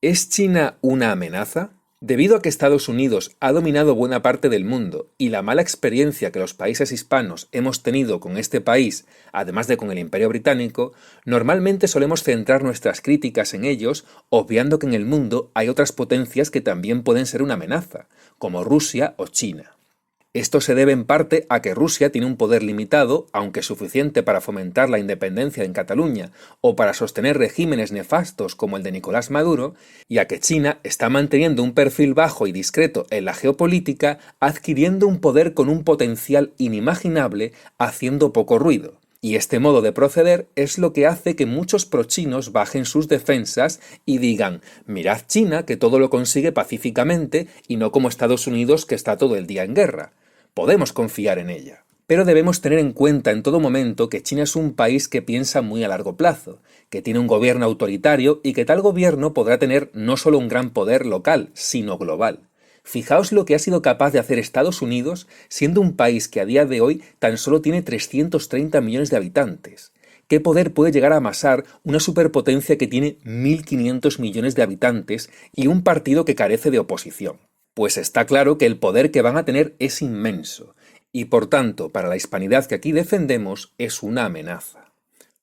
¿Es China una amenaza? Debido a que Estados Unidos ha dominado buena parte del mundo y la mala experiencia que los países hispanos hemos tenido con este país, además de con el Imperio Británico, normalmente solemos centrar nuestras críticas en ellos, obviando que en el mundo hay otras potencias que también pueden ser una amenaza, como Rusia o China. Esto se debe en parte a que Rusia tiene un poder limitado, aunque suficiente para fomentar la independencia en Cataluña o para sostener regímenes nefastos como el de Nicolás Maduro, y a que China está manteniendo un perfil bajo y discreto en la geopolítica, adquiriendo un poder con un potencial inimaginable, haciendo poco ruido. Y este modo de proceder es lo que hace que muchos prochinos bajen sus defensas y digan: mirad China, que todo lo consigue pacíficamente y no como Estados Unidos, que está todo el día en guerra. Podemos confiar en ella. Pero debemos tener en cuenta en todo momento que China es un país que piensa muy a largo plazo, que tiene un gobierno autoritario y que tal gobierno podrá tener no solo un gran poder local, sino global. Fijaos lo que ha sido capaz de hacer Estados Unidos, siendo un país que a día de hoy tan solo tiene 330 millones de habitantes. ¿Qué poder puede llegar a amasar una superpotencia que tiene 1.500 millones de habitantes y un partido que carece de oposición? Pues está claro que el poder que van a tener es inmenso, y por tanto, para la hispanidad que aquí defendemos, es una amenaza.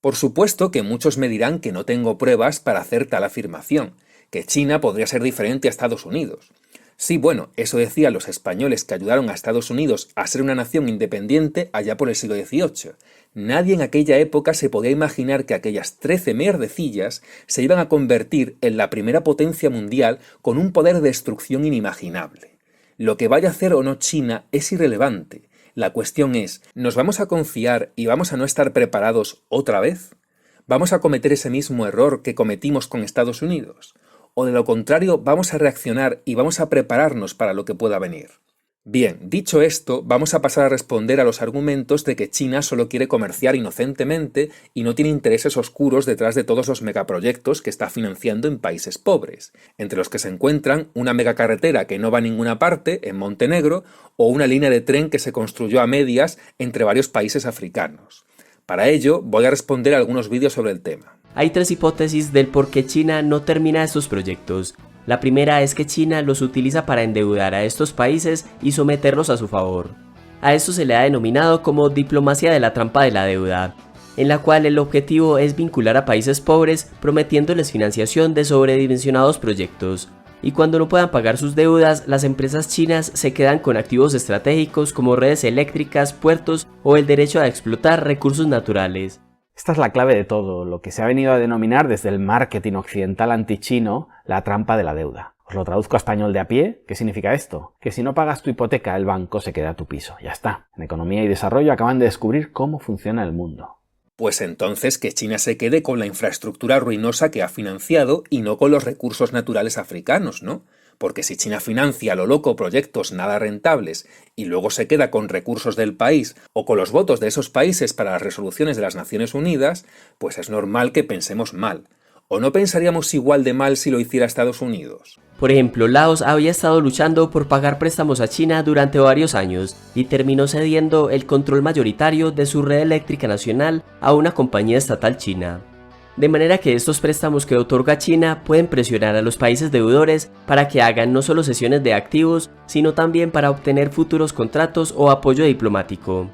Por supuesto que muchos me dirán que no tengo pruebas para hacer tal afirmación, que China podría ser diferente a Estados Unidos. Sí, bueno, eso decían los españoles que ayudaron a Estados Unidos a ser una nación independiente allá por el siglo XVIII. Nadie en aquella época se podía imaginar que aquellas 13 mierdecillas se iban a convertir en la primera potencia mundial con un poder de destrucción inimaginable. Lo que vaya a hacer o no China es irrelevante. La cuestión es, ¿nos vamos a confiar y vamos a no estar preparados otra vez? ¿Vamos a cometer ese mismo error que cometimos con Estados Unidos? ¿O de lo contrario vamos a reaccionar y vamos a prepararnos para lo que pueda venir? Bien, dicho esto, vamos a pasar a responder a los argumentos de que China solo quiere comerciar inocentemente y no tiene intereses oscuros detrás de todos los megaproyectos que está financiando en países pobres, entre los que se encuentran una megacarretera que no va a ninguna parte, en Montenegro, o una línea de tren que se construyó a medias entre varios países africanos. Para ello, voy a responder a algunos vídeos sobre el tema. Hay tres hipótesis del por qué China no termina estos proyectos. La primera es que China los utiliza para endeudar a estos países y someterlos a su favor. A esto se le ha denominado como diplomacia de la trampa de la deuda, en la cual el objetivo es vincular a países pobres prometiéndoles financiación de sobredimensionados proyectos. Y cuando no puedan pagar sus deudas, las empresas chinas se quedan con activos estratégicos como redes eléctricas, puertos o el derecho a explotar recursos naturales. Esta es la clave de todo, lo que se ha venido a denominar desde el marketing occidental antichino la trampa de la deuda. Os lo traduzco a español de a pie. ¿Qué significa esto? Que si no pagas tu hipoteca, el banco se queda tu piso. Ya está. En Economía y Desarrollo acaban de descubrir cómo funciona el mundo. Pues entonces que China se quede con la infraestructura ruinosa que ha financiado y no con los recursos naturales africanos, ¿no? Porque si China financia a lo loco proyectos nada rentables y luego se queda con recursos del país o con los votos de esos países para las resoluciones de las Naciones Unidas, pues es normal que pensemos mal. ¿O no pensaríamos igual de mal si lo hiciera Estados Unidos? Por ejemplo, Laos había estado luchando por pagar préstamos a China durante varios años y terminó cediendo el control mayoritario de su red eléctrica nacional a una compañía estatal china. De manera que estos préstamos que otorga China pueden presionar a los países deudores para que hagan no solo cesiones de activos, sino también para obtener futuros contratos o apoyo diplomático.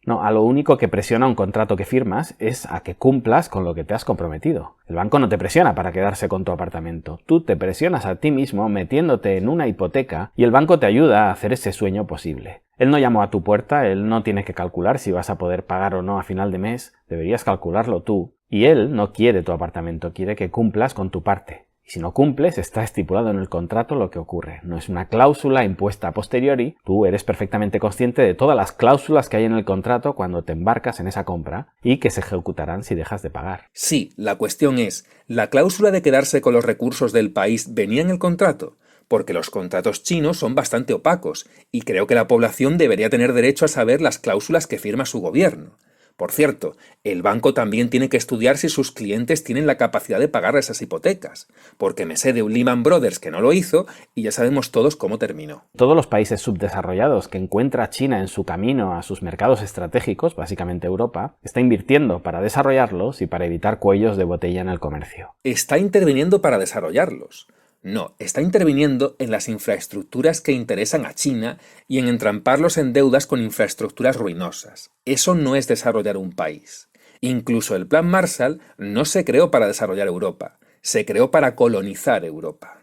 No, a lo único que presiona un contrato que firmas es a que cumplas con lo que te has comprometido. El banco no te presiona para quedarse con tu apartamento. Tú te presionas a ti mismo metiéndote en una hipoteca y el banco te ayuda a hacer ese sueño posible. Él no llamó a tu puerta, él no tiene que calcular si vas a poder pagar o no a final de mes, deberías calcularlo tú. Y él no quiere tu apartamento, quiere que cumplas con tu parte. Y si no cumples, está estipulado en el contrato lo que ocurre. No es una cláusula impuesta a posteriori. Tú eres perfectamente consciente de todas las cláusulas que hay en el contrato cuando te embarcas en esa compra y que se ejecutarán si dejas de pagar. Sí, la cuestión es, ¿la cláusula de quedarse con los recursos del país venía en el contrato? Porque los contratos chinos son bastante opacos y creo que la población debería tener derecho a saber las cláusulas que firma su gobierno. Por cierto, el banco también tiene que estudiar si sus clientes tienen la capacidad de pagar esas hipotecas, porque me sé de un Lehman Brothers que no lo hizo y ya sabemos todos cómo terminó. Todos los países subdesarrollados que encuentra China en su camino a sus mercados estratégicos, básicamente Europa, está invirtiendo para desarrollarlos y para evitar cuellos de botella en el comercio. ¿Está interviniendo para desarrollarlos? No, está interviniendo en las infraestructuras que interesan a China y en entramparlos en deudas con infraestructuras ruinosas. Eso no es desarrollar un país. Incluso el Plan Marshall no se creó para desarrollar Europa, se creó para colonizar Europa.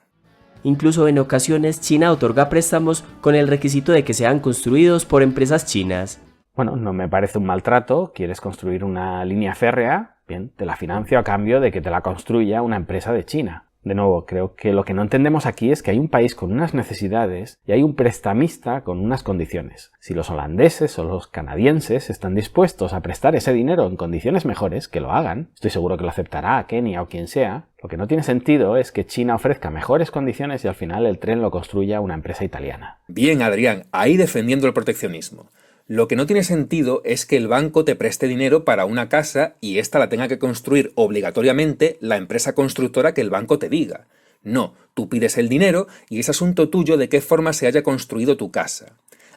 Incluso en ocasiones China otorga préstamos con el requisito de que sean construidos por empresas chinas. Bueno, no me parece un maltrato. ¿Quieres construir una línea férrea? Bien, te la financio a cambio de que te la construya una empresa de China. De nuevo, creo que lo que no entendemos aquí es que hay un país con unas necesidades y hay un prestamista con unas condiciones. Si los holandeses o los canadienses están dispuestos a prestar ese dinero en condiciones mejores, que lo hagan. Estoy seguro que lo aceptará Kenia o quien sea. Lo que no tiene sentido es que China ofrezca mejores condiciones y al final el tren lo construya una empresa italiana. Bien, Adrián, ahí defendiendo el proteccionismo. Lo que no tiene sentido es que el banco te preste dinero para una casa y ésta la tenga que construir obligatoriamente la empresa constructora que el banco te diga. No, tú pides el dinero y es asunto tuyo de qué forma se haya construido tu casa.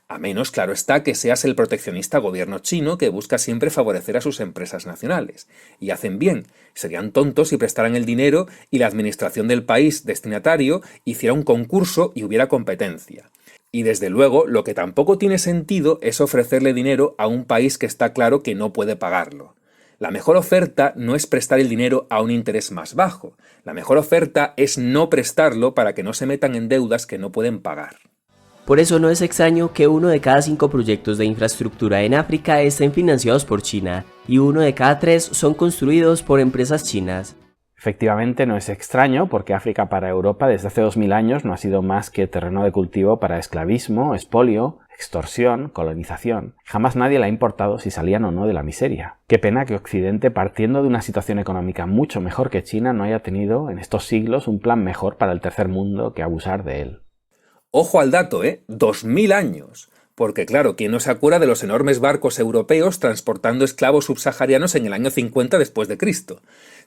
A menos, claro está, que seas el proteccionista gobierno chino que busca siempre favorecer a sus empresas nacionales. Y hacen bien, serían tontos si prestaran el dinero y la administración del país destinatario hiciera un concurso y hubiera competencia. Y desde luego, lo que tampoco tiene sentido es ofrecerle dinero a un país que está claro que no puede pagarlo. La mejor oferta no es prestar el dinero a un interés más bajo. La mejor oferta es no prestarlo para que no se metan en deudas que no pueden pagar. Por eso no es extraño que 1 de cada 5 proyectos de infraestructura en África estén financiados por China y 1 de cada 3 son construidos por empresas chinas. Efectivamente, no es extraño porque África para Europa desde hace 2000 años no ha sido más que terreno de cultivo para esclavismo, expolio, extorsión, colonización. Jamás nadie le ha importado si salían o no de la miseria. Qué pena que Occidente, partiendo de una situación económica mucho mejor que China, no haya tenido en estos siglos un plan mejor para el tercer mundo que abusar de él. Ojo al dato, 2000 años. Porque claro, ¿quién no se acuerda de los enormes barcos europeos transportando esclavos subsaharianos en el año 50 después de Cristo?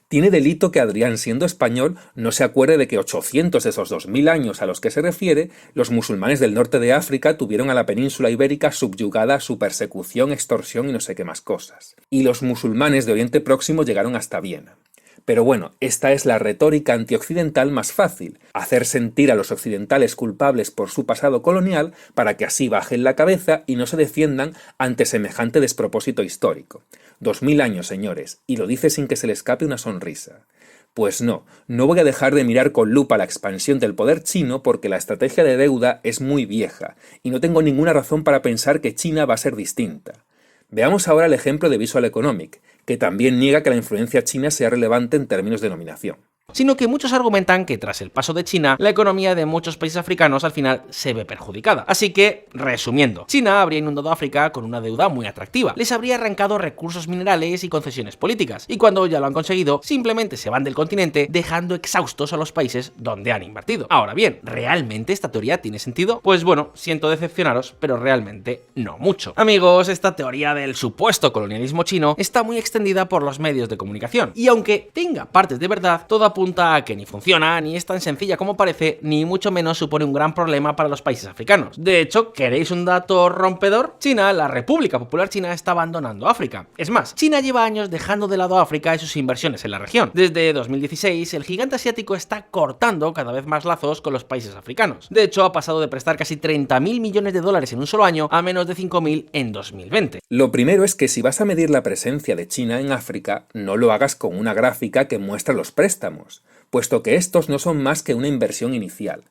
Tiene delito que Adrián, siendo español, no se acuerde de que 800 de esos 2000 años a los que se refiere, los musulmanes del norte de África tuvieron a la península ibérica subyugada a su persecución, extorsión y no sé qué más cosas. Y los musulmanes de Oriente Próximo llegaron hasta Viena. Pero bueno, esta es la retórica antioccidental más fácil, hacer sentir a los occidentales culpables por su pasado colonial para que así bajen la cabeza y no se defiendan ante semejante despropósito histórico. 2000 años, señores, y lo dice sin que se le escape una sonrisa. Pues no voy a dejar de mirar con lupa la expansión del poder chino porque la estrategia de deuda es muy vieja y no tengo ninguna razón para pensar que China va a ser distinta. Veamos ahora el ejemplo de Visual Economic, que también niega que la influencia china sea relevante en términos de nominación. Sino que muchos argumentan que tras el paso de China, la economía de muchos países africanos al final se ve perjudicada. Así que, resumiendo, China habría inundado África con una deuda muy atractiva, les habría arrancado recursos minerales y concesiones políticas, y cuando ya lo han conseguido, simplemente se van del continente dejando exhaustos a los países donde han invertido. Ahora bien, ¿realmente esta teoría tiene sentido? Pues bueno, siento decepcionaros, pero realmente no mucho. Amigos, esta teoría del supuesto colonialismo chino está muy extendida por los medios de comunicación, y aunque tenga partes de verdad, todo apunta a que ni funciona, ni es tan sencilla como parece, ni mucho menos supone un gran problema para los países africanos. De hecho, ¿queréis un dato rompedor? China, la República Popular China, está abandonando África. Es más, China lleva años dejando de lado a África y sus inversiones en la región. Desde 2016, el gigante asiático está cortando cada vez más lazos con los países africanos. De hecho, ha pasado de prestar casi 30.000 millones de dólares en un solo año a menos de 5.000 en 2020. Lo primero es que si vas a medir la presencia de China en África, no lo hagas con una gráfica que muestra los préstamos, puesto que estos no son más que una inversión inicial.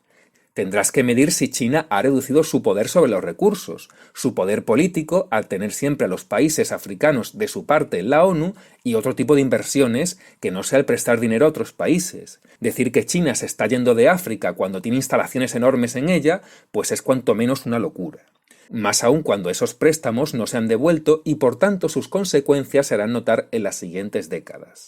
Tendrás que medir si China ha reducido su poder sobre los recursos, su poder político al tener siempre a los países africanos de su parte en la ONU y otro tipo de inversiones que no sea el prestar dinero a otros países. Decir que China se está yendo de África cuando tiene instalaciones enormes en ella, pues es cuanto menos una locura. Más aún cuando esos préstamos no se han devuelto y por tanto sus consecuencias se harán notar en las siguientes décadas.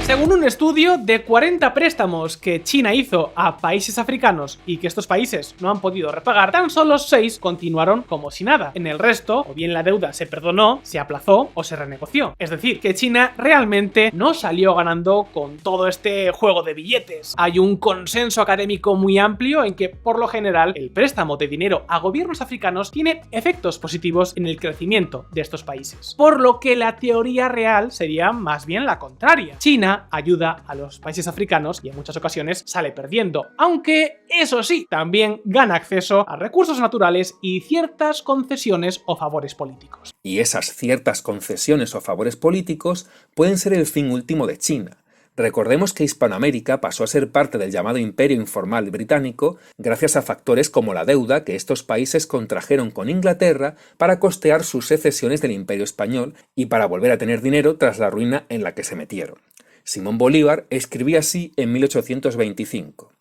Según un estudio, de 40 préstamos que China hizo a países africanos y que estos países no han podido repagar, tan solo 6 continuaron como si nada. En el resto, o bien la deuda se perdonó, se aplazó o se renegoció. Es decir, que China realmente no salió ganando con todo este juego de billetes. Hay un consenso académico muy amplio en que, por lo general, el préstamo de dinero a gobiernos africanos tiene efectos positivos en el crecimiento de estos países. Por lo que la teoría real sería más bien la contraria. China ayuda a los países africanos y en muchas ocasiones sale perdiendo, aunque eso sí, también gana acceso a recursos naturales y ciertas concesiones o favores políticos. Y esas ciertas concesiones o favores políticos pueden ser el fin último de China. Recordemos que Hispanoamérica pasó a ser parte del llamado Imperio Informal Británico gracias a factores como la deuda que estos países contrajeron con Inglaterra para costear sus secesiones del Imperio Español y para volver a tener dinero tras la ruina en la que se metieron. Simón Bolívar escribía así en 1825: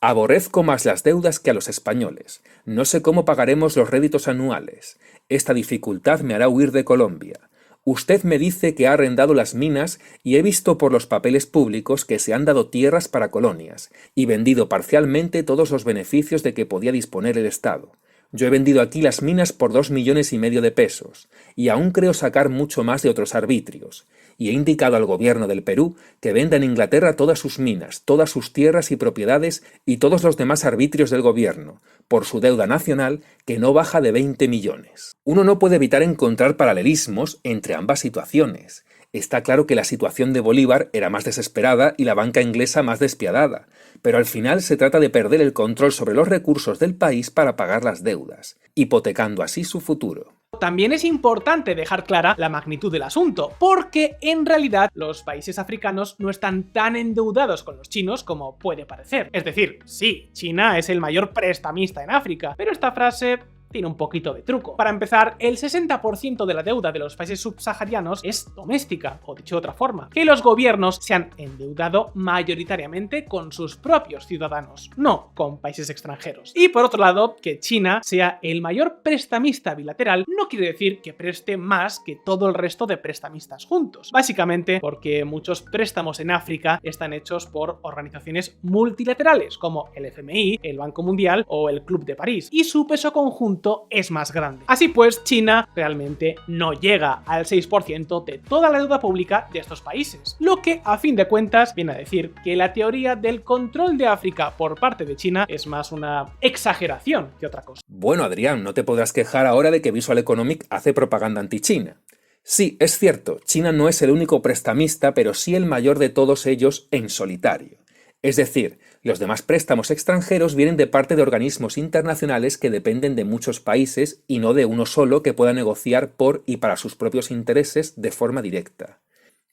«Aborrezco más las deudas que a los españoles. No sé cómo pagaremos los réditos anuales. Esta dificultad me hará huir de Colombia. Usted me dice que ha arrendado las minas y he visto por los papeles públicos que se han dado tierras para colonias y vendido parcialmente todos los beneficios de que podía disponer el Estado. Yo he vendido aquí las minas por 2,5 millones de pesos, y aún creo sacar mucho más de otros arbitrios, y he indicado al gobierno del Perú que venda en Inglaterra todas sus minas, todas sus tierras y propiedades y todos los demás arbitrios del gobierno, por su deuda nacional, que no baja de 20 millones. Uno no puede evitar encontrar paralelismos entre ambas situaciones. Está claro que la situación de Bolívar era más desesperada y la banca inglesa más despiadada, pero al final se trata de perder el control sobre los recursos del país para pagar las deudas, hipotecando así su futuro. También es importante dejar clara la magnitud del asunto, porque en realidad los países africanos no están tan endeudados con los chinos como puede parecer. Es decir, sí, China es el mayor prestamista en África, pero esta frase tiene un poquito de truco. Para empezar, el 60% de la deuda de los países subsaharianos es doméstica, o dicho de otra forma, que los gobiernos se han endeudado mayoritariamente con sus propios ciudadanos, no con países extranjeros. Y por otro lado, que China sea el mayor prestamista bilateral no quiere decir que preste más que todo el resto de prestamistas juntos, básicamente porque muchos préstamos en África están hechos por organizaciones multilaterales como el FMI, el Banco Mundial o el Club de París, y su peso conjunto es más grande. Así pues, China realmente no llega al 6% de toda la deuda pública de estos países, lo que a fin de cuentas viene a decir que la teoría del control de África por parte de China es más una exageración que otra cosa. Bueno, Adrián, no te podrás quejar ahora de que Visual Economic hace propaganda anti-China. Sí, es cierto, China no es el único prestamista, pero sí el mayor de todos ellos en solitario. Es decir, los demás préstamos extranjeros vienen de parte de organismos internacionales que dependen de muchos países y no de uno solo que pueda negociar por y para sus propios intereses de forma directa.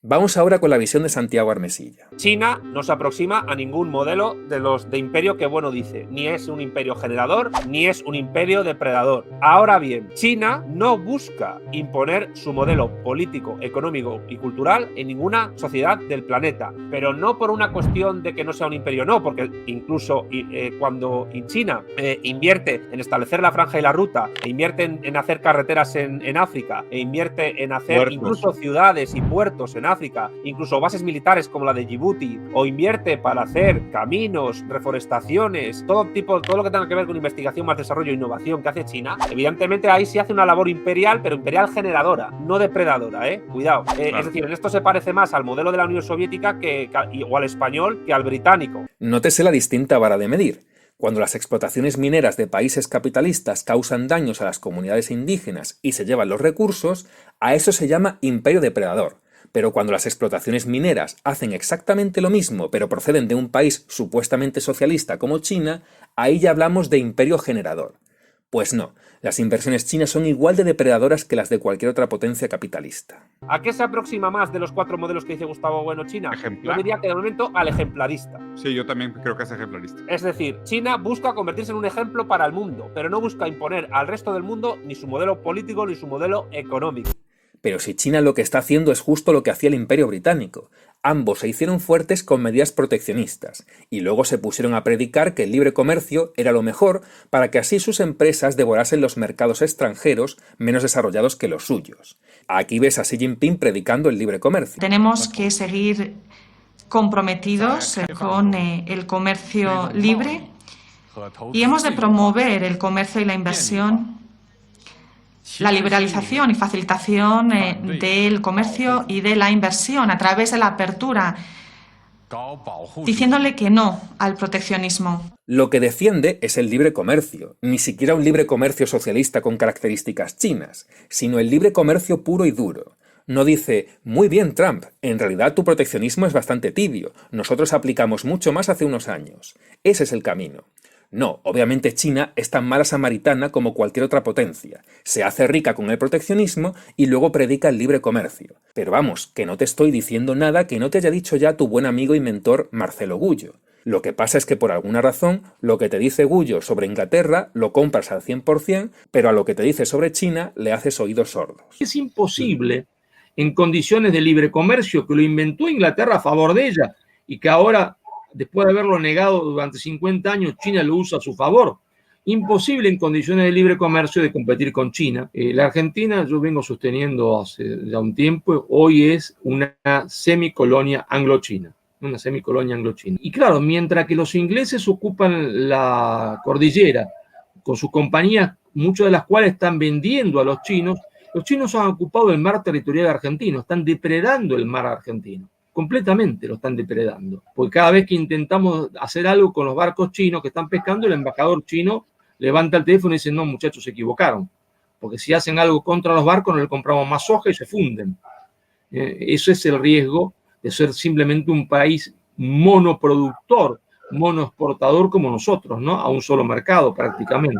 Vamos ahora con la visión de Santiago Armesilla. China no se aproxima a ningún modelo de los de imperio que bueno dice. Ni es un imperio generador, ni es un imperio depredador. Ahora bien, China no busca imponer su modelo político, económico y cultural en ninguna sociedad del planeta. Pero no por una cuestión de que no sea un imperio, no, porque incluso cuando China invierte en establecer la franja y la ruta, e invierte en hacer carreteras en África, e invierte en hacer incluso ciudades y puertos en África, incluso bases militares como la de Djibouti, o invierte para hacer caminos, reforestaciones, todo lo que tenga que ver con investigación, más desarrollo e innovación que hace China, evidentemente ahí sí hace una labor imperial, pero imperial generadora, no depredadora, cuidado. Claro. Es decir, en esto se parece más al modelo de la Unión Soviética o al español que al británico. Nótese la distinta vara de medir. Cuando las explotaciones mineras de países capitalistas causan daños a las comunidades indígenas y se llevan los recursos, a eso se llama imperio depredador. Pero cuando las explotaciones mineras hacen exactamente lo mismo, pero proceden de un país supuestamente socialista como China, ahí ya hablamos de imperio generador. Pues no, las inversiones chinas son igual de depredadoras que las de cualquier otra potencia capitalista. ¿A qué se aproxima más de los 4 modelos que dice Gustavo Bueno China? Ejemplar. Yo diría que de momento al ejemplarista. Sí, yo también creo que es ejemplarista. Es decir, China busca convertirse en un ejemplo para el mundo, pero no busca imponer al resto del mundo ni su modelo político ni su modelo económico. Pero si China lo que está haciendo es justo lo que hacía el Imperio Británico. Ambos se hicieron fuertes con medidas proteccionistas, y luego se pusieron a predicar que el libre comercio era lo mejor para que así sus empresas devorasen los mercados extranjeros menos desarrollados que los suyos. Aquí ves a Xi Jinping predicando el libre comercio. Tenemos que seguir comprometidos con el comercio libre y hemos de promover el comercio y la inversión, la liberalización y facilitación del comercio y de la inversión a través de la apertura, diciéndole que no al proteccionismo. Lo que defiende es el libre comercio, ni siquiera un libre comercio socialista con características chinas, sino el libre comercio puro y duro. No dice, muy bien Trump, en realidad tu proteccionismo es bastante tibio, nosotros aplicamos mucho más hace unos años. Ese es el camino. No, obviamente China es tan mala samaritana como cualquier otra potencia. Se hace rica con el proteccionismo y luego predica el libre comercio. Pero vamos, que no te estoy diciendo nada que no te haya dicho ya tu buen amigo y mentor Marcelo Gullo. Lo que pasa es que por alguna razón, lo que te dice Gullo sobre Inglaterra lo compras al 100%, pero a lo que te dice sobre China le haces oídos sordos. Es imposible, en condiciones de libre comercio, que lo inventó Inglaterra a favor de ella y que ahora, después de haberlo negado durante 50 años, China lo usa a su favor. Imposible en condiciones de libre comercio de competir con China. La Argentina, yo vengo sosteniendo hace ya un tiempo, hoy es una semicolonia anglo-china. Una semicolonia anglo-china. Y claro, mientras que los ingleses ocupan la cordillera con sus compañías, muchas de las cuales están vendiendo a los chinos han ocupado el mar territorial argentino, están depredando el mar argentino. Completamente lo están depredando. Porque cada vez que intentamos hacer algo con los barcos chinos que están pescando, el embajador chino levanta el teléfono y dice, no, muchachos, se equivocaron. Porque si hacen algo contra los barcos, no le compramos más soja y se funden. Eso es el riesgo de ser simplemente un país monoproductor, monoexportador como nosotros, ¿no? A un solo mercado prácticamente.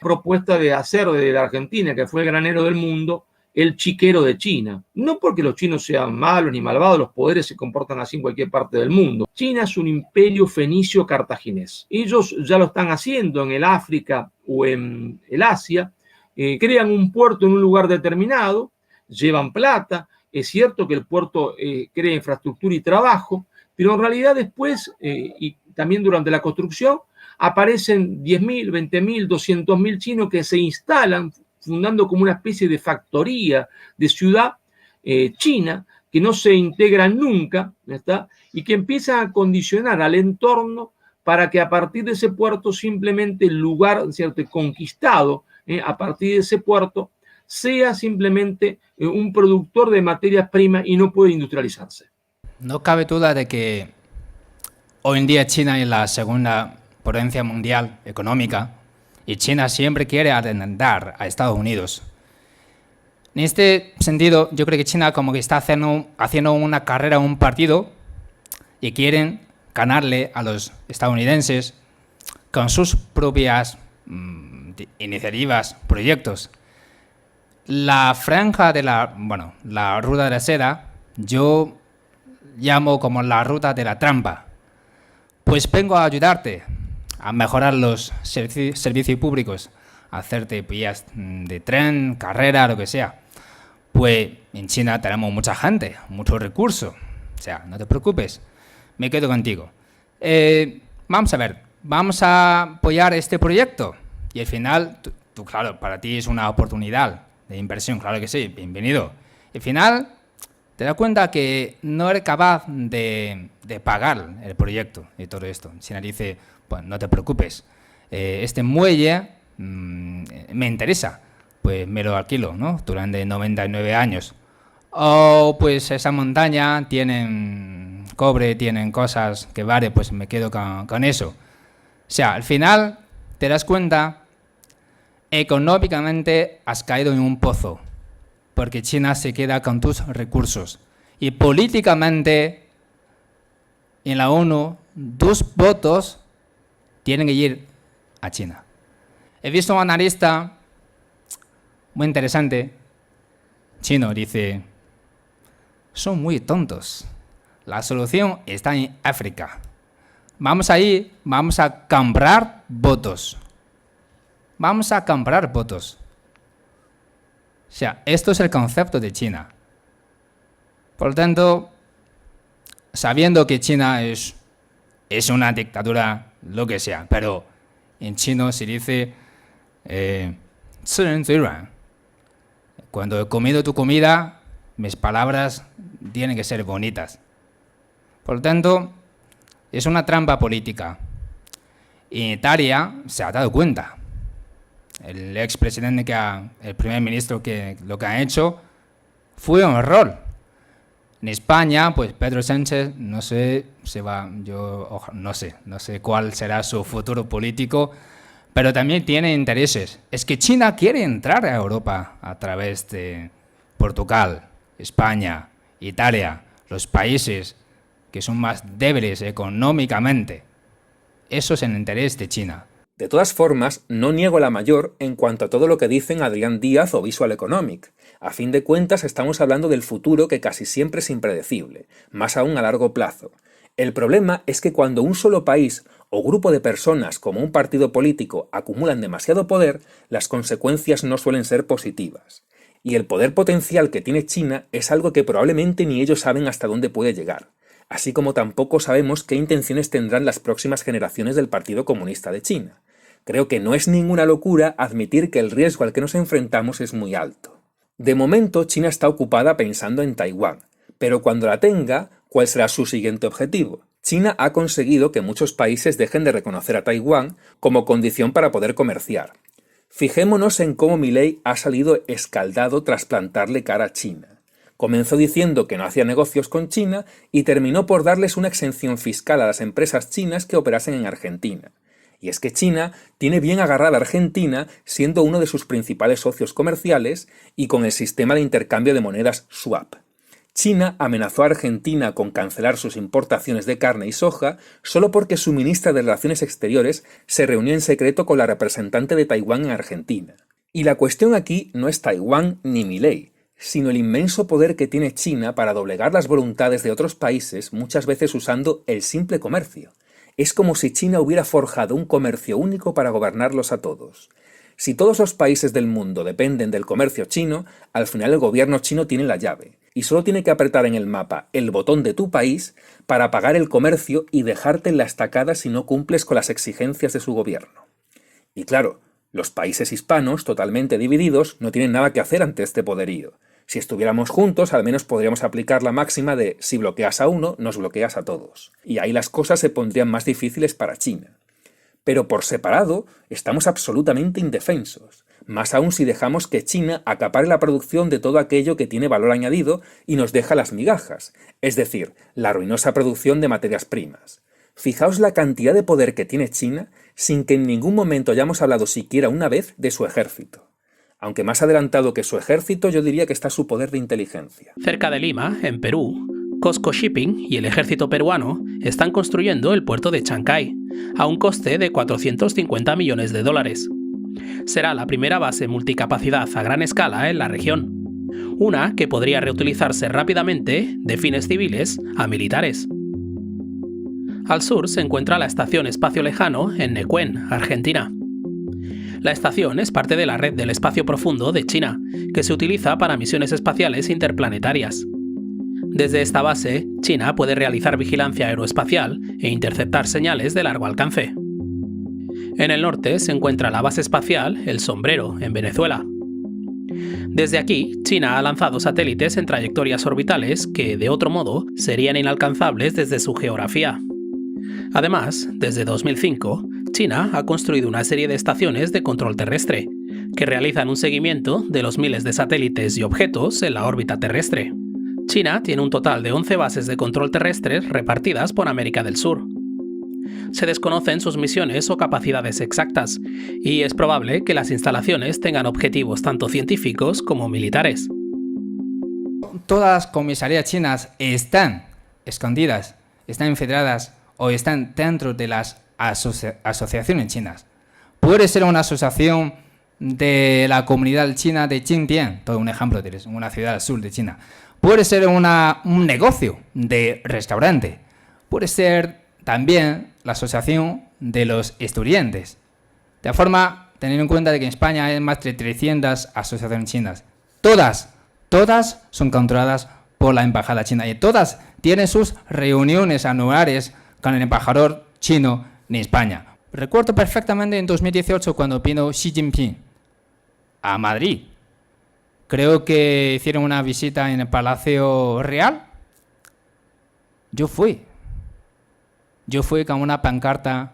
Propuesta de hacer de la Argentina, que fue el granero del mundo, el chiquero de China. No porque los chinos sean malos ni malvados, los poderes se comportan así en cualquier parte del mundo. China es un imperio fenicio cartaginés. Ellos ya lo están haciendo en el África o en el Asia. Crean un puerto en un lugar determinado, llevan plata. Es cierto que el puerto crea infraestructura y trabajo, pero en realidad después, y también durante la construcción, aparecen 10.000, 20.000, 200.000 chinos que se instalan fundando como una especie de factoría, de ciudad china, que no se integran nunca, ¿está? Y que empiezan a condicionar al entorno para que a partir de ese puerto simplemente el lugar, ¿cierto?, conquistado, a partir de ese puerto, sea simplemente un productor de materias primas y no puede industrializarse. No cabe duda de que hoy en día China es la segunda potencia mundial económica y China siempre quiere adelantar a Estados Unidos. En este sentido, yo creo que China como que está haciendo una carrera, un partido y quieren ganarle a los estadounidenses con sus propias iniciativas, proyectos. La franja de la ruta de la seda, yo llamo como la ruta de la trampa. Pues vengo a ayudarte a mejorar los servicios públicos, a hacerte vías de tren, carrera, lo que sea. Pues en China tenemos mucha gente, muchos recursos. O sea, no te preocupes, me quedo contigo. Vamos a ver, vamos a apoyar este proyecto. Y al final, tú, claro, para ti es una oportunidad de inversión, claro que sí, bienvenido. Al final, te das cuenta que no eres capaz de pagar el proyecto y todo esto. China dice, pues no te preocupes, este muelle me interesa, pues me lo alquilo, ¿no? Durante 99 años. O pues esa montaña tienen cobre, tienen cosas que vale, pues me quedo con eso. O sea, al final te das cuenta, económicamente has caído en un pozo, porque China se queda con tus recursos. Y políticamente, en la ONU, 2 votos tienen que ir a China. He visto un analista muy interesante, chino, dice, son muy tontos. La solución está en África. Vamos a ir, vamos a comprar votos. Vamos a comprar votos. O sea, esto es el concepto de China. Por lo tanto, sabiendo que China es una dictadura, lo que sea, pero en chino se dice 吃人嘴软. Cuando he comido tu comida, mis palabras tienen que ser bonitas. Por lo tanto, es una trampa política. Y Italia se ha dado cuenta. El expresidente, el primer ministro, que lo que ha hecho fue un error. En España, pues Pedro Sánchez, no sé, no sé cuál será su futuro político, pero también tiene intereses. Es que China quiere entrar a Europa a través de Portugal, España, Italia, los países que son más débiles económicamente. Eso es el interés de China. De todas formas, no niego la mayor en cuanto a todo lo que dicen Adrián Díaz o Visual Economic. A fin de cuentas, estamos hablando del futuro que casi siempre es impredecible, más aún a largo plazo. El problema es que cuando un solo país o grupo de personas como un partido político acumulan demasiado poder, las consecuencias no suelen ser positivas. Y el poder potencial que tiene China es algo que probablemente ni ellos saben hasta dónde puede llegar, así como tampoco sabemos qué intenciones tendrán las próximas generaciones del Partido Comunista de China. Creo que no es ninguna locura admitir que el riesgo al que nos enfrentamos es muy alto. De momento, China está ocupada pensando en Taiwán, pero cuando la tenga, ¿cuál será su siguiente objetivo? China ha conseguido que muchos países dejen de reconocer a Taiwán como condición para poder comerciar. Fijémonos en cómo Milei ha salido escaldado tras plantarle cara a China. Comenzó diciendo que no hacía negocios con China y terminó por darles una exención fiscal a las empresas chinas que operasen en Argentina. Y es que China tiene bien agarrada a Argentina, siendo uno de sus principales socios comerciales y con el sistema de intercambio de monedas swap. China amenazó a Argentina con cancelar sus importaciones de carne y soja solo porque su ministra de Relaciones Exteriores se reunió en secreto con la representante de Taiwán en Argentina. Y la cuestión aquí no es Taiwán ni Milei, sino el inmenso poder que tiene China para doblegar las voluntades de otros países, muchas veces usando el simple comercio. Es como si China hubiera forjado un comercio único para gobernarlos a todos. Si todos los países del mundo dependen del comercio chino, al final el gobierno chino tiene la llave, y solo tiene que apretar en el mapa el botón de tu país para pagar el comercio y dejarte en la estacada si no cumples con las exigencias de su gobierno. Y claro, los países hispanos, totalmente divididos, no tienen nada que hacer ante este poderío. Si estuviéramos juntos, al menos podríamos aplicar la máxima de si bloqueas a uno, nos bloqueas a todos. Y ahí las cosas se pondrían más difíciles para China. Pero por separado, estamos absolutamente indefensos. Más aún si dejamos que China acapare la producción de todo aquello que tiene valor añadido y nos deja las migajas, es decir, la ruinosa producción de materias primas. Fijaos la cantidad de poder que tiene China sin que en ningún momento hayamos hablado siquiera una vez de su ejército. Aunque más adelantado que su ejército, yo diría que está su poder de inteligencia. Cerca de Lima, en Perú, COSCO Shipping y el ejército peruano están construyendo el puerto de Chancay, a un coste de 450 millones de dólares. Será la primera base multicapacidad a gran escala en la región, una que podría reutilizarse rápidamente de fines civiles a militares. Al sur se encuentra la Estación Espacio Lejano en Neuquén, Argentina. La estación es parte de la red del espacio profundo de China, que se utiliza para misiones espaciales interplanetarias. Desde esta base, China puede realizar vigilancia aeroespacial e interceptar señales de largo alcance. En el norte se encuentra la base espacial El Sombrero, en Venezuela. Desde aquí, China ha lanzado satélites en trayectorias orbitales que, de otro modo, serían inalcanzables desde su geografía. Además, desde 2005, China ha construido una serie de estaciones de control terrestre, que realizan un seguimiento de los miles de satélites y objetos en la órbita terrestre. China tiene un total de 11 bases de control terrestres repartidas por América del Sur. Se desconocen sus misiones o capacidades exactas, y es probable que las instalaciones tengan objetivos tanto científicos como militares. Todas las comisarías chinas están escondidas, están infiltradas o están dentro de las asociaciones chinas. Puede ser una asociación de la comunidad china de Xinjiang, todo un ejemplo de una ciudad al sur de China. Puede ser un negocio de restaurante. Puede ser también la asociación de los estudiantes. De forma, teniendo en cuenta de que en España hay más de 300 asociaciones chinas. Todas son controladas por la embajada china y todas tienen sus reuniones anuales con el embajador chino en España. Recuerdo perfectamente en 2018 cuando vino Xi Jinping a Madrid. Creo que hicieron una visita en el Palacio Real. Yo fui yo fui con una pancarta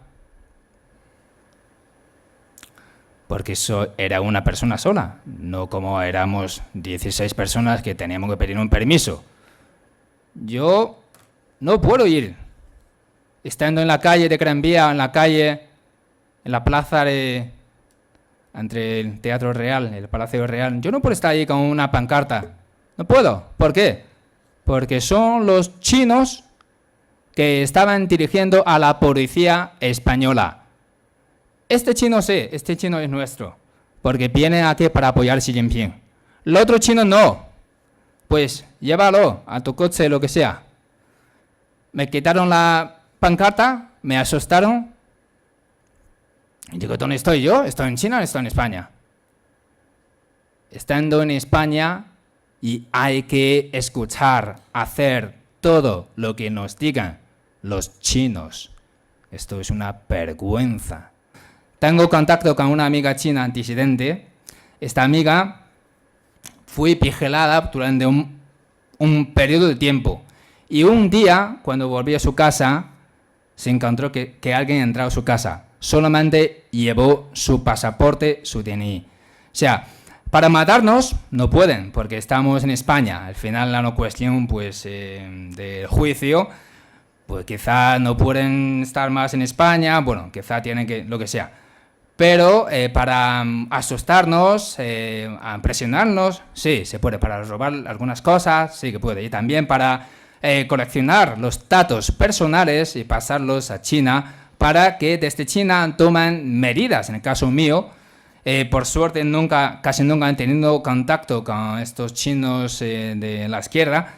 porque era una persona sola, no como éramos 16 personas que teníamos que pedir un permiso. Yo no puedo ir estando en la calle de Gran Vía, en la calle, en la plaza entre el Teatro Real, el Palacio Real. Yo no puedo estar ahí con una pancarta. No puedo. ¿Por qué? Porque son los chinos que estaban dirigiendo a la policía española. Este chino sí, este chino es nuestro, porque viene aquí para apoyar a Xi Jinping. El otro chino no. Pues llévalo a tu coche, lo que sea. Me quitaron la pancarta, me asustaron. Y digo, ¿dónde estoy yo? ¿Estoy en China o estoy en España? Estando en España, y hay que escuchar, hacer todo lo que nos digan los chinos. Esto es una vergüenza. Tengo contacto con una amiga china disidente. Esta amiga fue vigilada durante un periodo de tiempo. Y un día, cuando volví a su casa, se encontró que alguien entraba a su casa. Solamente llevó su pasaporte, su DNI. O sea, para matarnos no pueden, porque estamos en España. Al final, la no cuestión pues, del juicio, pues quizá no pueden estar más en España, bueno, quizá tienen que, lo que sea. Pero para asustarnos, presionarnos, sí, se puede. Para robar algunas cosas, sí que puede. Y también para coleccionar los datos personales y pasarlos a China para que desde China tomen medidas. En el caso mío, por suerte casi nunca han tenido contacto con estos chinos de la izquierda,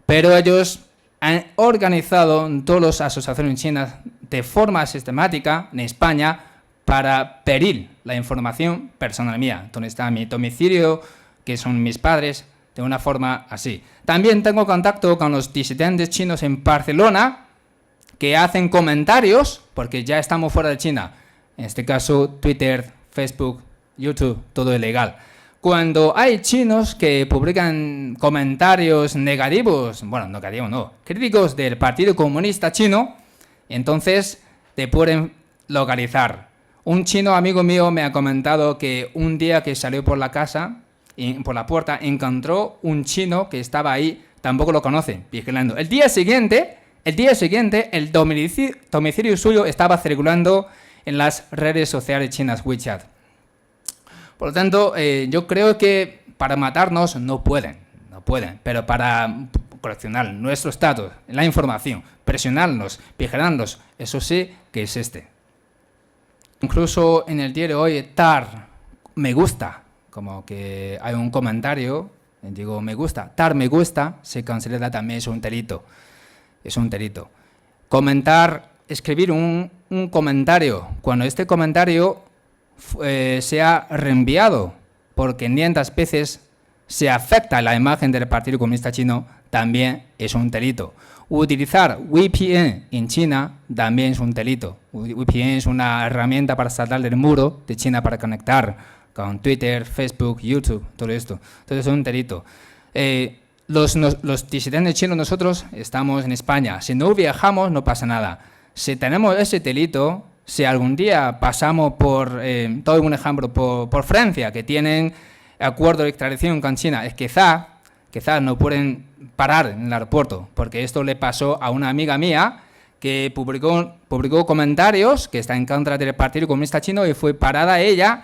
pero ellos han organizado todas las asociaciones chinas de forma sistemática en España para pedir la información personal mía, donde está mi domicilio, que son mis padres, de una forma así. También tengo contacto con los disidentes chinos en Barcelona, que hacen comentarios, porque ya estamos fuera de China. En este caso, Twitter, Facebook, YouTube, todo es legal. Cuando hay chinos que publican comentarios negativos, bueno, negativos no, críticos del Partido Comunista Chino, entonces te pueden localizar. Un chino amigo mío me ha comentado que un día que salió por la casa, por la puerta, encontró un chino que estaba ahí, tampoco lo conoce, vigilando. El día siguiente, el domicilio suyo estaba circulando en las redes sociales chinas WeChat. Por lo tanto, yo creo que para matarnos no pueden, pero para coleccionar nuestros datos, la información, presionarnos, vigilarnos, eso sí que es Incluso en el día de hoy, me gusta, como que hay un comentario, digo me gusta, me gusta, se considera también es un delito. Escribir un comentario, cuando este comentario sea reenviado por 500 veces, se afecta la imagen del Partido Comunista Chino, también es un delito. Utilizar VPN en China también es un delito. VPN es una herramienta para saltar del muro de China para conectar con Twitter, Facebook, YouTube, todo esto. Entonces es un delito. Los disidentes chinos, nosotros estamos en España. Si no viajamos, no pasa nada. Si tenemos ese delito, si algún día pasamos por, doy un ejemplo, por Francia, que tienen acuerdo de extradición con China, es quizá no pueden parar en el aeropuerto, porque esto le pasó a una amiga mía que publicó comentarios que está en contra del Partido Comunista Chino y fue parada ella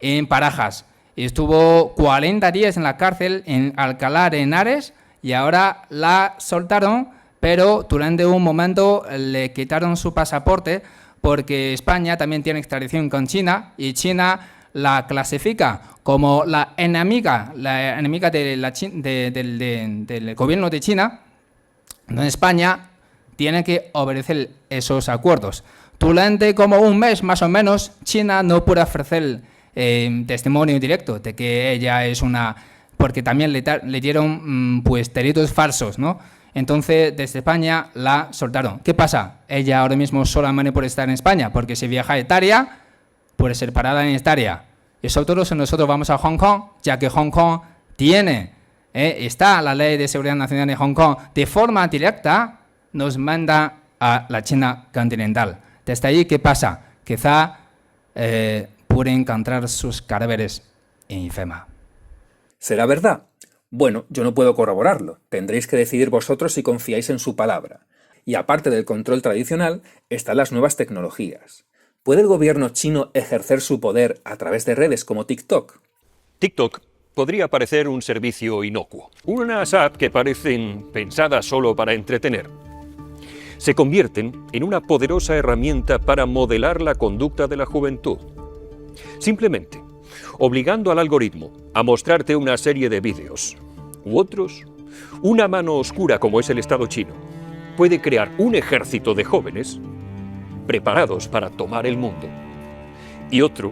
en Barajas. Estuvo 40 días en la cárcel en Alcalá de Henares y ahora la soltaron, pero durante un momento le quitaron su pasaporte porque España también tiene extradición con China y China la clasifica como la enemiga del gobierno de China. En España tiene que obedecer esos acuerdos. Durante como un mes más o menos, China no puede ofrecer testimonio directo de que ella es una... porque también le dieron pues delitos falsos, ¿no? Entonces, desde España la soltaron. ¿Qué pasa? Ella ahora mismo solamente puede estar en España, porque si viaja a Italia, puede ser parada en Italia. Y sobre todo si nosotros vamos a Hong Kong, ya que Hong Kong está la ley de seguridad nacional de Hong Kong, de forma directa nos manda a la China continental. Desde ahí, ¿qué pasa? Quizá pueden encontrar sus cadáveres en IFEMA. ¿Será verdad? Bueno, yo no puedo corroborarlo. Tendréis que decidir vosotros si confiáis en su palabra. Y aparte del control tradicional, están las nuevas tecnologías. ¿Puede el gobierno chino ejercer su poder a través de redes como TikTok? TikTok podría parecer un servicio inocuo. Unas apps que parecen pensadas solo para entretener. Se convierten en una poderosa herramienta para modelar la conducta de la juventud. Simplemente obligando al algoritmo a mostrarte una serie de vídeos u otros, una mano oscura como es el Estado chino puede crear un ejército de jóvenes preparados para tomar el mundo y otro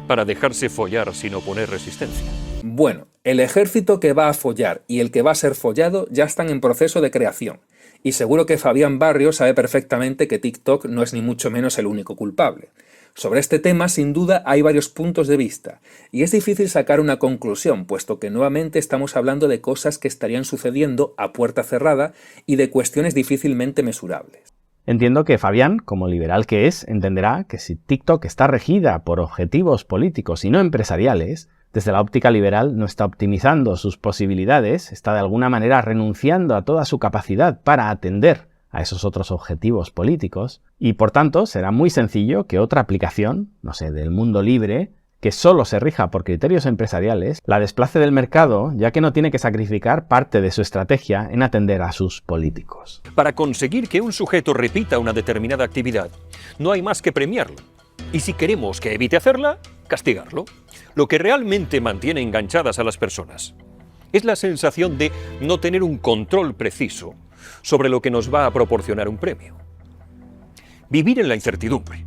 para dejarse follar sin oponer resistencia. Bueno, el ejército que va a follar y el que va a ser follado ya están en proceso de creación. Y seguro que Fabián Barrio sabe perfectamente que TikTok no es ni mucho menos el único culpable. Sobre este tema, sin duda, hay varios puntos de vista, y es difícil sacar una conclusión, puesto que nuevamente estamos hablando de cosas que estarían sucediendo a puerta cerrada y de cuestiones difícilmente mesurables. Entiendo que Fabián, como liberal que es, entenderá que si TikTok está regida por objetivos políticos y no empresariales, desde la óptica liberal no está optimizando sus posibilidades, está de alguna manera renunciando a toda su capacidad para atender a esos otros objetivos políticos, y por tanto será muy sencillo que otra aplicación, no sé, del mundo libre, que solo se rija por criterios empresariales, la desplace del mercado, ya que no tiene que sacrificar parte de su estrategia en atender a sus políticos. Para conseguir que un sujeto repita una determinada actividad, no hay más que premiarlo. Y si queremos que evite hacerla, castigarlo. Lo que realmente mantiene enganchadas a las personas es la sensación de no tener un control preciso sobre lo que nos va a proporcionar un premio. Vivir en la incertidumbre.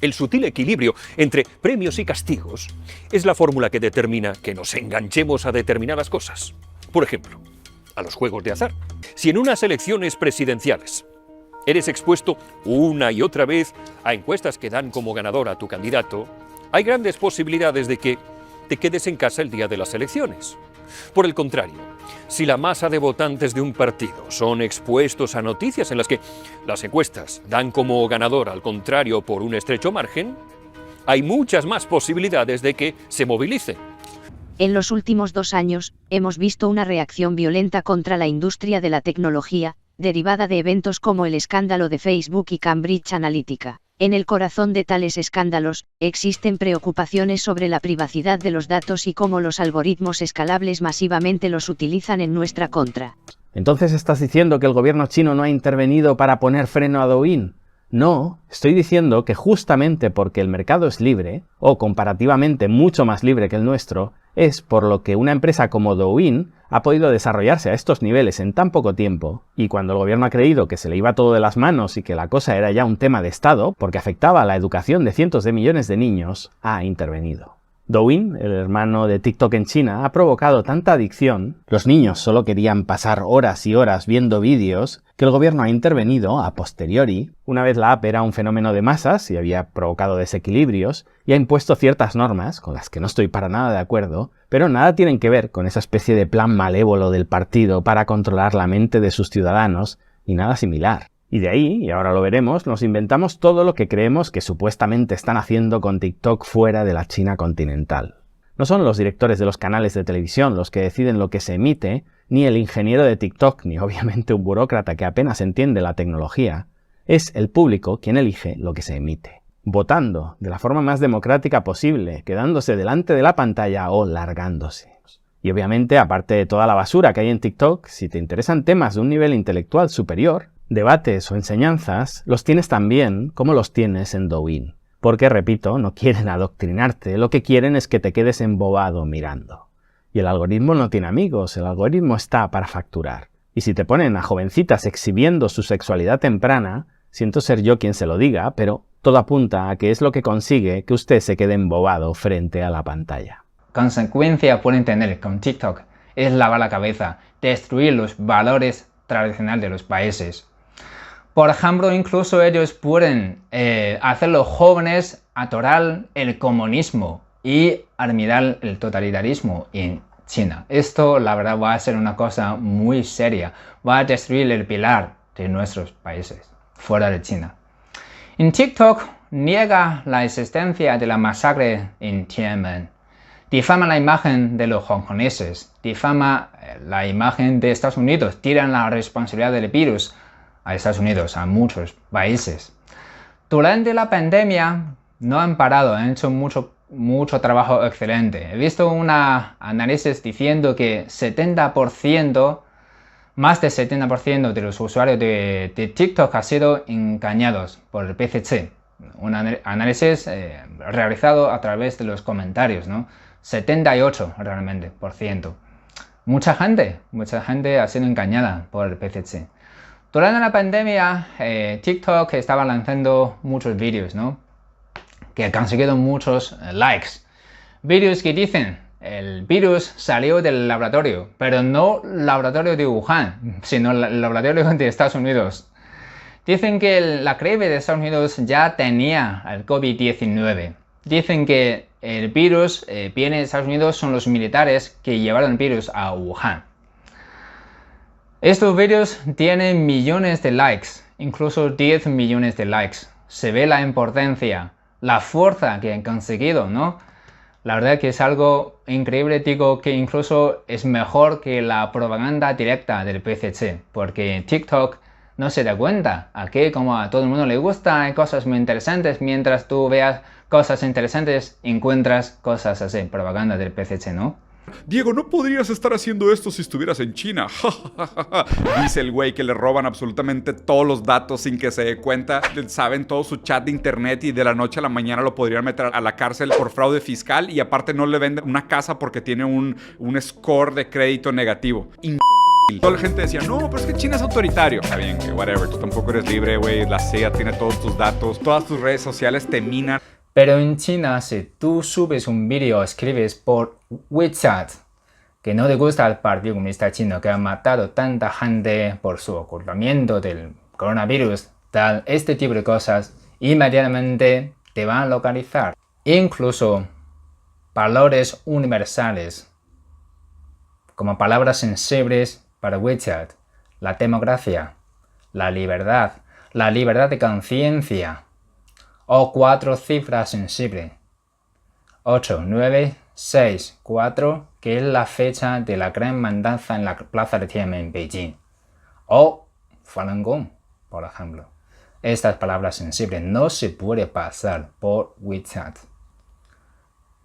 El sutil equilibrio entre premios y castigos es la fórmula que determina que nos enganchemos a determinadas cosas. Por ejemplo, a los juegos de azar. Si en unas elecciones presidenciales eres expuesto una y otra vez a encuestas que dan como ganador a tu candidato, hay grandes posibilidades de que te quedes en casa el día de las elecciones. Por el contrario, si la masa de votantes de un partido son expuestos a noticias en las que las encuestas dan como ganador al contrario por un estrecho margen, hay muchas más posibilidades de que se movilicen. En los últimos 2 años, hemos visto una reacción violenta contra la industria de la tecnología, derivada de eventos como el escándalo de Facebook y Cambridge Analytica. En el corazón de tales escándalos, existen preocupaciones sobre la privacidad de los datos y cómo los algoritmos escalables masivamente los utilizan en nuestra contra. ¿Entonces estás diciendo que el gobierno chino no ha intervenido para poner freno a Douyin? No, estoy diciendo que justamente porque el mercado es libre, o comparativamente mucho más libre que el nuestro, es por lo que una empresa como Douyin ha podido desarrollarse a estos niveles en tan poco tiempo, y cuando el gobierno ha creído que se le iba todo de las manos y que la cosa era ya un tema de Estado, porque afectaba a la educación de cientos de millones de niños, ha intervenido. Douyin, el hermano de TikTok en China, ha provocado tanta adicción, los niños solo querían pasar horas y horas viendo vídeos, que el gobierno ha intervenido a posteriori, una vez la app era un fenómeno de masas y había provocado desequilibrios, y ha impuesto ciertas normas, con las que no estoy para nada de acuerdo, pero nada tienen que ver con esa especie de plan malévolo del partido para controlar la mente de sus ciudadanos, ni nada similar. Y de ahí, y ahora lo veremos, nos inventamos todo lo que creemos que supuestamente están haciendo con TikTok fuera de la China continental. No son los directores de los canales de televisión los que deciden lo que se emite, ni el ingeniero de TikTok, ni obviamente un burócrata que apenas entiende la tecnología. Es el público quien elige lo que se emite, votando de la forma más democrática posible, quedándose delante de la pantalla o largándose. Y obviamente, aparte de toda la basura que hay en TikTok, si te interesan temas de un nivel intelectual superior, debates o enseñanzas, los tienes también como los tienes en Douyin. Porque, repito, no quieren adoctrinarte, lo que quieren es que te quedes embobado mirando. Y el algoritmo no tiene amigos, el algoritmo está para facturar. Y si te ponen a jovencitas exhibiendo su sexualidad temprana, siento ser yo quien se lo diga, pero todo apunta a que es lo que consigue que usted se quede embobado frente a la pantalla. Consecuencia pueden tener con TikTok es lavar la cabeza, destruir los valores tradicionales de los países. Por ejemplo, incluso ellos pueden hacer a los jóvenes atorar el comunismo y admirar el totalitarismo en China. Esto, la verdad, va a ser una cosa muy seria. Va a destruir el pilar de nuestros países, fuera de China. En TikTok niega la existencia de la masacre en Tiananmen, difama la imagen de los hongkoneses, difama la imagen de Estados Unidos, tiran la responsabilidad del virus a Estados Unidos, a muchos países. Durante la pandemia no han parado, han hecho mucho trabajo excelente. He visto un análisis diciendo que más del 70% de los usuarios de TikTok han sido engañados por el PCC. Un análisis realizado a través de los comentarios, ¿no? 78 realmente por ciento. Mucha gente ha sido engañada por el PCC. Durante la pandemia, TikTok estaba lanzando muchos vídeos, ¿no? Que han conseguido muchos likes. Vídeos que dicen, el virus salió del laboratorio, pero no el laboratorio de Wuhan, sino el laboratorio de Estados Unidos. Dicen que la CRIB de Estados Unidos ya tenía el COVID-19. Dicen que el virus viene de Estados Unidos, son los militares que llevaron el virus a Wuhan. Estos vídeos tienen millones de likes, incluso 10 millones de likes. Se ve la importancia, la fuerza que han conseguido, ¿no? La verdad que es algo increíble, digo que incluso es mejor que la propaganda directa del PCC, porque TikTok no se da cuenta. Aquí, como a todo el mundo le gusta, hay cosas muy interesantes, mientras tú veas cosas interesantes, encuentras cosas así, propaganda del PCC, ¿no? Diego, no podrías estar haciendo esto si estuvieras en China. Dice el güey que le roban absolutamente todos los datos sin que se dé cuenta. Saben todo su chat de internet y de la noche a la mañana lo podrían meter a la cárcel por fraude fiscal y aparte no le venden una casa porque tiene un score de crédito negativo. Toda la gente decía, no, pero es que China es autoritario. Está bien, que whatever, tú tampoco eres libre, güey. La CIA tiene todos tus datos, todas tus redes sociales te minan. Pero en China, si tú subes un vídeo o escribes por WeChat que no te gusta el Partido Comunista Chino, que ha matado tanta gente por su ocultamiento del coronavirus, tal, este tipo de cosas, inmediatamente te van a localizar. Incluso valores universales, como palabras sensibles para WeChat, la democracia, la libertad de conciencia, o 4 cifras sensibles, 8, 9, 6, 4, que es la fecha de la gran matanza en la plaza de Tiananmen en Beijing, o Falun Gong, por ejemplo. Estas palabras sensibles no se puede pasar por WeChat.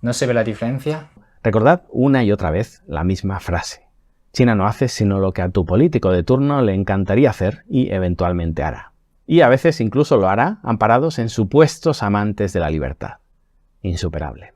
¿No se ve la diferencia? Recordad una y otra vez la misma frase. China no hace sino lo que a tu político de turno le encantaría hacer y eventualmente hará. Y a veces incluso lo hará amparados en supuestos amantes de la libertad. Insuperable.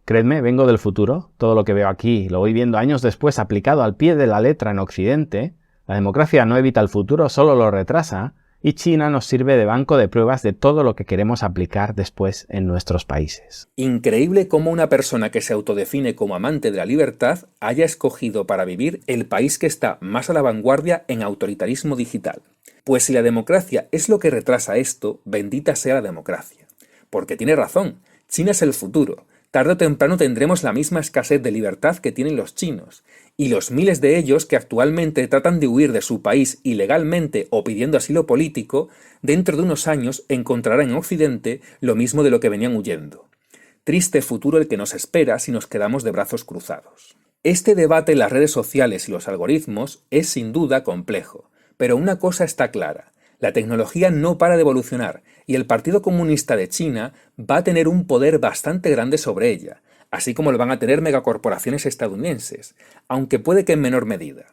Creedme, vengo del futuro, todo lo que veo aquí lo voy viendo años después aplicado al pie de la letra en Occidente. La democracia no evita el futuro, solo lo retrasa, y China nos sirve de banco de pruebas de todo lo que queremos aplicar después en nuestros países. Increíble cómo una persona que se autodefine como amante de la libertad haya escogido para vivir el país que está más a la vanguardia en autoritarismo digital. Pues si la democracia es lo que retrasa esto, bendita sea la democracia. Porque tiene razón, China es el futuro. Tarde o temprano tendremos la misma escasez de libertad que tienen los chinos, y los miles de ellos que actualmente tratan de huir de su país ilegalmente o pidiendo asilo político, dentro de unos años encontrarán en Occidente lo mismo de lo que venían huyendo. Triste futuro el que nos espera si nos quedamos de brazos cruzados. Este debate en las redes sociales y los algoritmos es sin duda complejo. Pero una cosa está clara, la tecnología no para de evolucionar y el Partido Comunista de China va a tener un poder bastante grande sobre ella, así como lo van a tener megacorporaciones estadounidenses, aunque puede que en menor medida.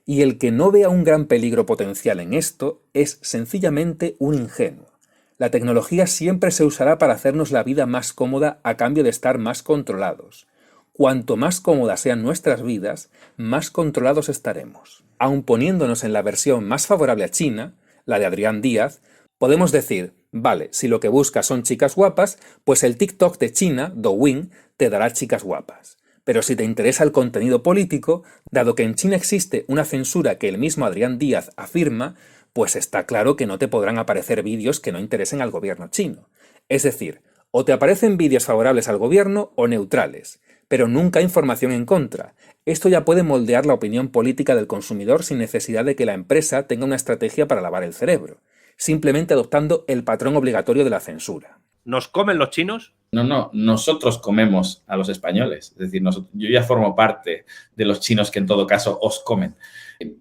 Y el que no vea un gran peligro potencial en esto es sencillamente un ingenuo. La tecnología siempre se usará para hacernos la vida más cómoda a cambio de estar más controlados. Cuanto más cómodas sean nuestras vidas, más controlados estaremos. Aun poniéndonos en la versión más favorable a China, la de Adrián Díaz, podemos decir, vale, si lo que buscas son chicas guapas, pues el TikTok de China, Douyin, te dará chicas guapas. Pero si te interesa el contenido político, dado que en China existe una censura que el mismo Adrián Díaz afirma, pues está claro que no te podrán aparecer vídeos que no interesen al gobierno chino. Es decir, o te aparecen vídeos favorables al gobierno o neutrales, pero nunca información en contra. Esto ya puede moldear la opinión política del consumidor sin necesidad de que la empresa tenga una estrategia para lavar el cerebro, simplemente adoptando el patrón obligatorio de la censura. ¿Nos comen los chinos? No, nosotros comemos a los españoles. Es decir, yo ya formo parte de los chinos que en todo caso os comen.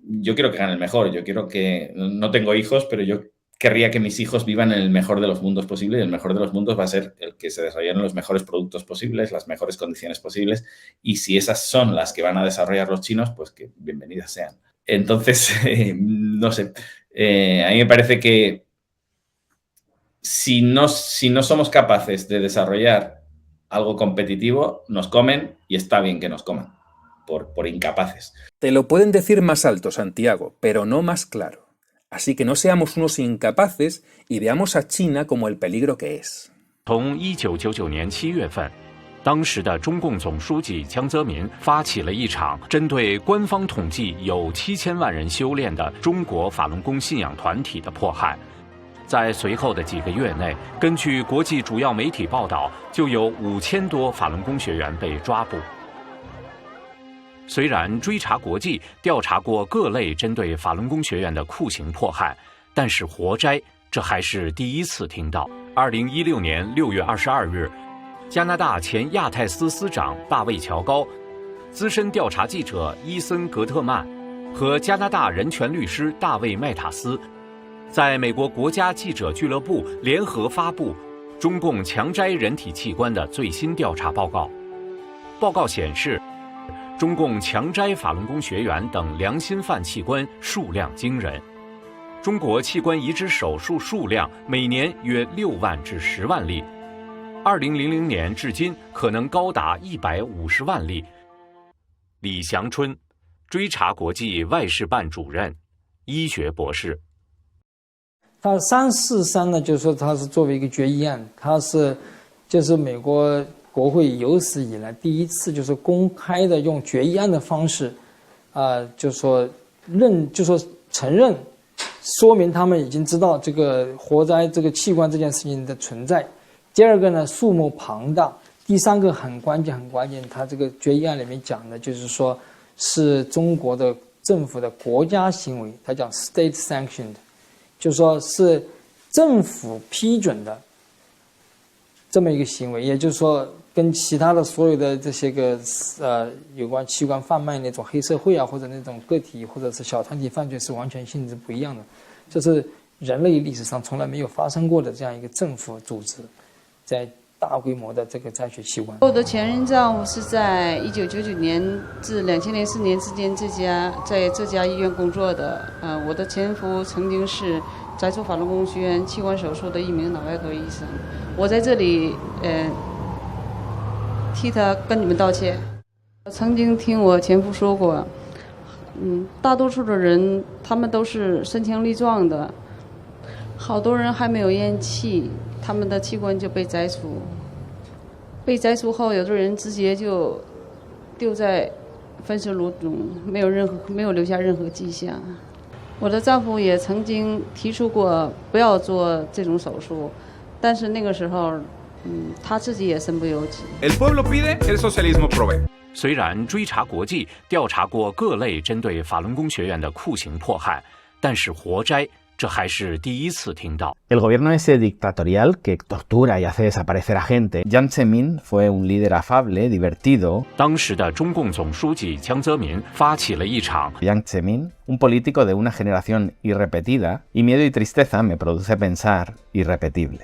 Yo quiero que gane el mejor, yo quiero que... No tengo hijos, pero yo querría que mis hijos vivan en el mejor de los mundos posible, y el mejor de los mundos va a ser el que se desarrollen los mejores productos posibles, las mejores condiciones posibles, y si esas son las que van a desarrollar los chinos, pues que bienvenidas sean. Entonces, no sé, a mí me parece que si no somos capaces de desarrollar algo competitivo, nos comen y está bien que nos coman, por incapaces. Te lo pueden decir más alto, Santiago, pero no más claro. Así que no seamos unos incapaces y veamos a China como el peligro que es. 从1999年7月份，当时的中共总书记江泽民发起了一场针对官方统计有7000万人修炼的中国法轮功信仰团体的迫害。在随后的几个月内，根据国际主要媒体报道，就有5000多法轮功学员被抓捕。虽然追查国际调查过各类针对法轮功学员的酷刑迫害，但是活摘这还是第一次听到。2016年6月22日，加拿大前亚太司司长大卫·乔高、资深调查记者伊森·格特曼和加拿大人权律师大卫·麦塔斯在美国国家记者俱乐部联合发布中共强摘人体器官的最新调查报告。报告显示，中共强摘法轮功学员等良心犯器官数量惊人。中国器官移植手术数量每年约6万至10万例，2000年至今可能高达150万例。李祥春，追查国际外事办主任，医学博士。它343呢，就是说它是作为一个决议案，它就是美国国会有史以来第一次就是公开的用决议案的方式，就是说承认，说明他们已经知道这个活摘这个器官这件事情的存在。第二个呢，数目庞大。第三个很关键，它这个决议案里面讲的就是说是中国的政府的国家行为，它讲 state sanctioned。就是说是政府批准的这么一个行为，也就是说跟其他的所有的这些个有关器官贩卖那种黑社会啊，或者那种个体或者是小团体犯罪是完全性质不一样的。这是人类历史上从来没有发生过的这样一个政府组织在大规模的这个摘取器官。我的前任丈夫是在1999年至2004年之间在这家医院工作的。我的前夫曾经是摘除法轮功学员器官手术的一名脑外科医生。我在这里替他跟你们道歉。我曾经听我前夫说过，大多数的人他们都是身强力壮的，好多人还没有咽气，他们的器官就被摘除。被摘除后，有的人直接就丢在焚尸炉中，没有留下任何迹象。我的丈夫也曾经提出过不要做这种手术，但是那个时候，他自己也身不由己。El pueblo pide, el socialismo provee。虽然追查国际调查过各类针对法轮功学员的酷刑迫害，但是活摘这还是第一次听到。El gobierno ese dictatorial que tortura y hace desaparecer a gente. Jiang Zemin fue un líder afable, divertido. 当时的中共总书记江泽民发起了一场。Jiang Zemin, un político de una generación irrepetida, y miedo y tristeza me produce pensar irrepetible.